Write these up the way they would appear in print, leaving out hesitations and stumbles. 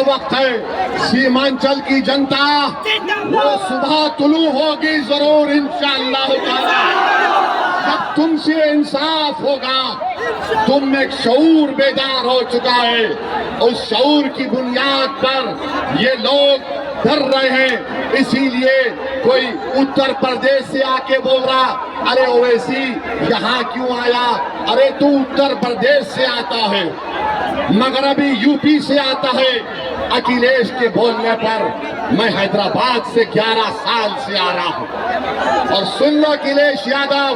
वक्त है। सीमांचल की जनता वो सुबह तुलू होगी जरूर इंशाअल्लाह ताला, जब तुमसे इंसाफ होगा। तुम में एक शऊर बेदार हो चुका है, उस शऊर की बुनियाद पर ये लोग डर रहे हैं। इसीलिए कोई उत्तर प्रदेश से आके बोल रहा, अरे ओवैसी यहाँ क्यों आया? अरे तू उत्तर प्रदेश से आता है, मगरबी यूपी से आता है। अखिलेश के बोलने पर मैं हैदराबाद से 11 साल से आ रहा हूं। और सुन लो अखिलेश यादव,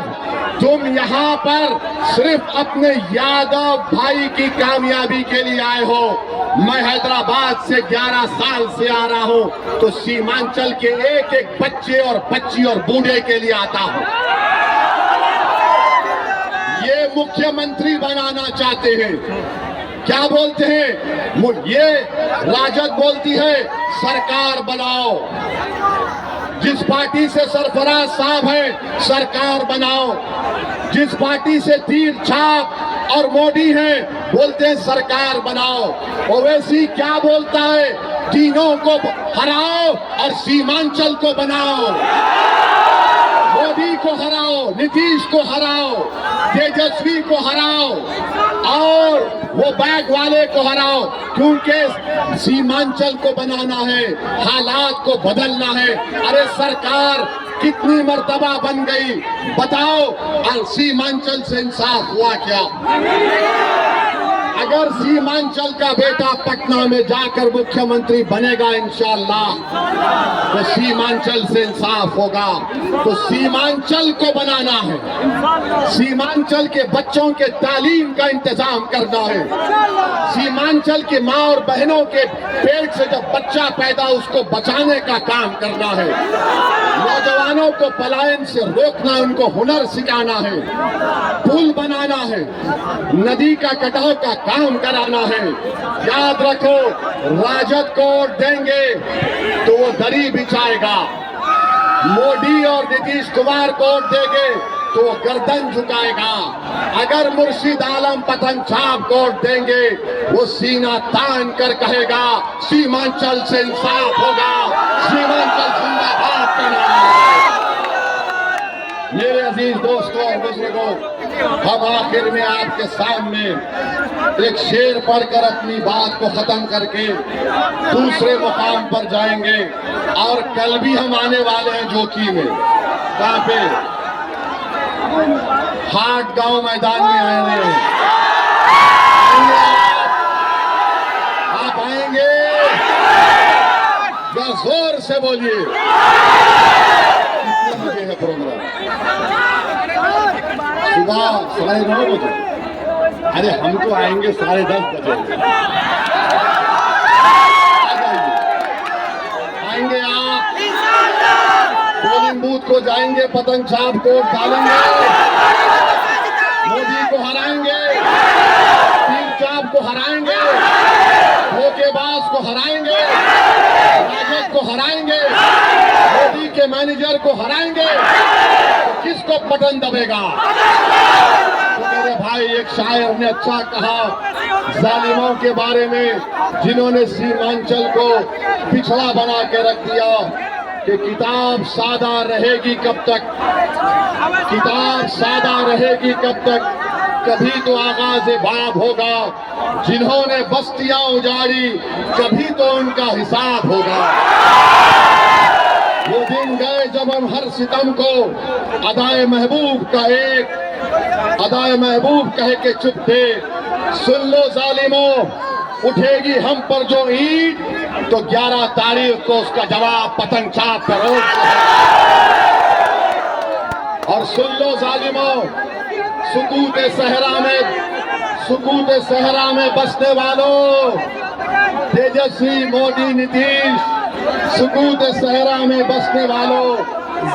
तुम यहाँ पर सिर्फ अपने यादव भाई की कामयाबी के लिए आए हो। मैं हैदराबाद से 11 साल से आ रहा हूं, तो सीमांचल के एक एक बच्चे और बच्ची और बूढ़े के लिए आता हूं। ये मुख्यमंत्री बनाना चाहते हैं, क्या बोलते हैं? ये राजद बोलती है सरकार बनाओ। जिस पार्टी से सरफराज साहब है सरकार बनाओ, जिस पार्टी से तीर छाप और मोदी है बोलते हैं सरकार बनाओ। ओवैसी क्या बोलता है? तीनों को हराओ और सीमांचल को बनाओ। मोदी को हराओ, नीतीश को हराओ, तेजस्वी को हराओ और वो बैग वाले को हराओ, क्योंकि सीमांचल को बनाना है, हालात को बदलना है। अरे सरकार कितनी मर्तबा बन गई बताओ, और सीमांचल से इंसाफ हुआ क्या? अगर सीमांचल का बेटा पटना में जाकर मुख्यमंत्री बनेगा इंशाअल्लाह, तो सीमांचल से इंसाफ होगा। तो सीमांचल को बनाना है, सीमांचल के बच्चों के तालीम का इंतजाम करना है, सीमांचल के माँ और बहनों के पेट से जब बच्चा पैदा उसको बचाने का काम करना है, नौजवानों को पलायन से रोकना, उनको हुनर सिखाना है, पुल बनाना है, नदी का कटाव का काम कराना है। याद रखो, राजद को वोट देंगे तो वो दरी बिछाएगा, मोदी और नीतीश कुमार को वोट देंगे तो वो गर्दन झुकाएगा। अगर मुर्शिद आलम पतन छाप को वोट देंगे वो सीना तान कर कहेगा सीमांचल से इंसाफ होगा, सीमांचल जिंदाबाद करना। मेरे अजीज दोस्तों और बुजुर्गों, हम आखिर में आपके सामने एक शेर पढ़कर अपनी बात को खत्म करके दूसरे मुकाम पर जाएंगे। और कल भी हम आने वाले हैं जोकी में, कहाँ पे? हाट गांव मैदान में आए हैं। आप आएंगे? जोर से बोलिए। कितने बजे है प्रोग्राम? सुबह 9:30 बजे। अरे हम तो आएंगे 10:30 बजे। आएंगे आप? पोलिंग बूथ को जाएंगे, पतंग छाप को डालेंगे, मोदी को हराएंगे, तीर छाप को हराएंगे, धोखेबाज को हराएंगे, राजद को हराएंगे, मोदी के मैनेजर को हराएंगे, तो किसको बटन दबेगा? तो मेरे भाई, एक शायर ने अच्छा कहा जालिमों के बारे में जिन्होंने सीमांचल को पिछड़ा बना के रख दिया कि किताब सादा रहेगी कब तक, किताब सादा रहेगी कब तक, कभी तो आगाज़ बाब होगा। जिन्होंने बस्तियां उजाड़ी कभी तो उनका हिसाब होगा। वो दिन गए जब हम हर सितम को अदाए महबूब कह के चुप थे। सुन लो जालिमों, उठेगी हम पर जो ईंट तो 11 तारीख को उसका जवाब पतंग छाप पर रोक। और सुन लो जालिमों, सुकूत सहरा में बसने वालों, तेजस्वी मोदी नीतीश, सुकूत सहरा में बसने वालों,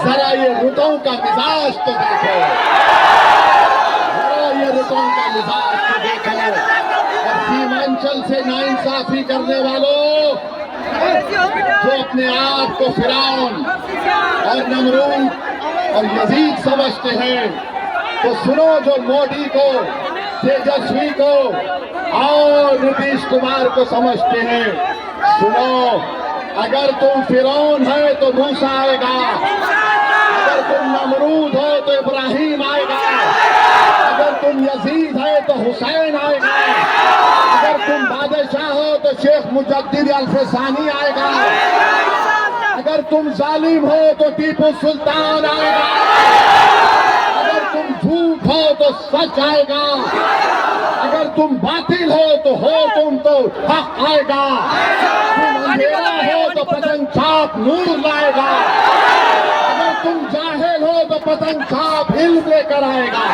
जरा ये रुतों का मिजाज तो देखो, जरा ये रुतों का मिजाज तो देखो। और सीमांचल से नाइंसाफी करने वालों, जो अपने आप को फिरौन और नमरूद और यजीद समझते हैं, तो सुनो, जो मोदी को, तेजस्वी को और नीतीश कुमार को समझते हैं, सुनो, अगर तुम फिरौन है तो मूसा आएगा, अगर तुम नमरूद हो तो इब्राहिम आएगा, अगर तुम यजीद है तो हुसैन आएगा, अगर तुम बादशाह हो तो शेख मुजद्दिद अल-फसानी आएगा, अगर तुम जालिम हो तो टीपू सुल्तान आएगा, अगर तुम झूठ हो तो सच आएगा, अगर तुम बातिल हो तुम तो हक आएगा, तुम अंधेरा हो तो पतंग छाप नूर लाएगा, अगर तुम जाहिल हो तो पतंग छाप इल्म लेकर आएगा।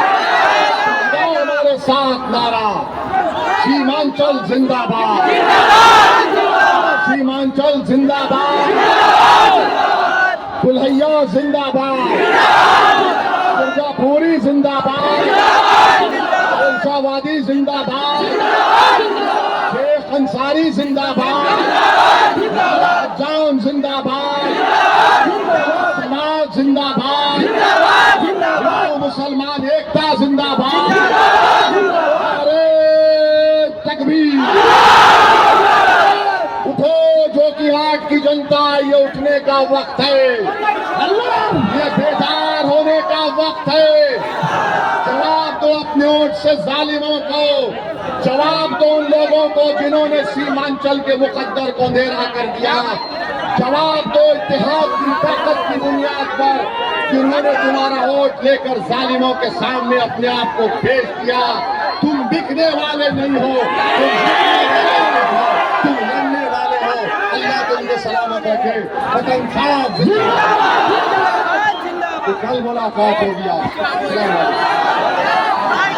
लगाओ हमारे साथ नारा, सीमांचल जिंदाबाद, सीमांचल जिंदाबाद, कुल्हैया जिंदाबाद, मिर्जापुरी जिंदाबाद, शाहवादी जिंदाबाद, शेख अंसारी जिंदाबाद, जाम जिंदाबाद, समाज जिंदाबाद, हिंदू मुसलमान एकता जिंदाबाद, अरे तकबीर, उठो जो कि आज की जनता, ये उठने का वक्त है, ये बेदार होने का वक्त है। जवाब दो अपने ओट से जालिमों को, जवाब दो उन लोगों को जिन्होंने सीमांचल के मुकद्दर को अंधेरा कर दिया, जवाब दो इत्तेहाद की ताकत की बुनियाद पर जिन्होंने तुम्हारा वोट लेकर जालिमों के सामने अपने आप को पेश किया। तुम बिकने वाले नहीं हो, तुम लड़ने वाले हो। अल्लाह तुमको सलामत रखे। वतन साफ, कल मुलाकात हो गया।